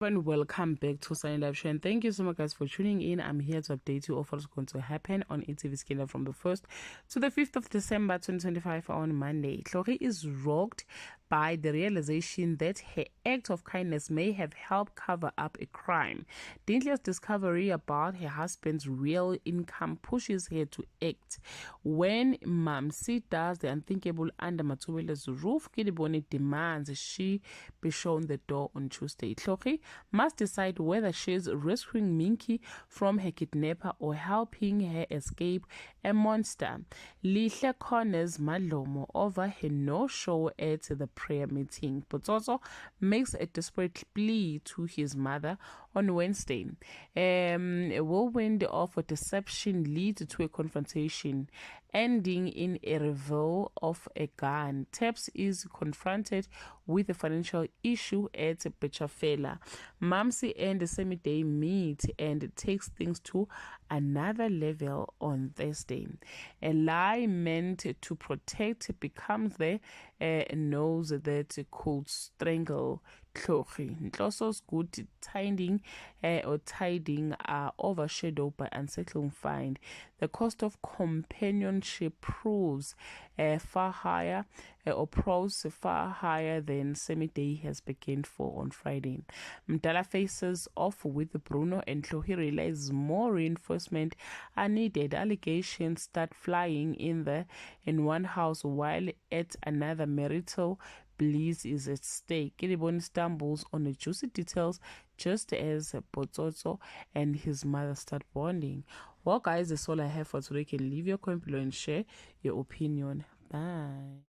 And welcome back to Sunny Live Show, and thank you so much guys for tuning in. I'm here to update you of what's going to happen on ETV Scandal from the 1st to the 5th of December 2025 on Monday. Tlhori is rocked by the realization that her act of kindness may have helped cover up a crime. Dintle's discovery about her husband's real income pushes her to act. When Mamsi does the unthinkable under Matubele's roof, Kedibone demands she be shown the door on Tuesday. Tlhori must decide whether she's rescuing Minky from her kidnapper or helping her escape a monster. Lihle corners Madlomo over her no-show at the prayer meeting. Botsotso makes a desperate plea to his mother on Wednesday. A whirlwind of a deception leads to a confrontation, ending in a reveal of a gun. Taps is confronted with a financial issue at Bechafela. Mamsi and Semiday meet and takes things to another level on Thursday. A lie meant to protect becomes the nose that could strangle Tlhori. Ntloso's good tiding are overshadowed by unsettling find. The cost of companionship proves far higher than Semiday has bargained for on Friday. Mdala faces off with Bruno and Tlhori realizes more reinforcement are needed. Allegations start flying in one house while at another marital bliss is at stake. Kedibone stumbles on the juicy details just as Botsotso and his mother start bonding. Well guys, that's all I have for today. You can leave your comment below and share your opinion. Bye.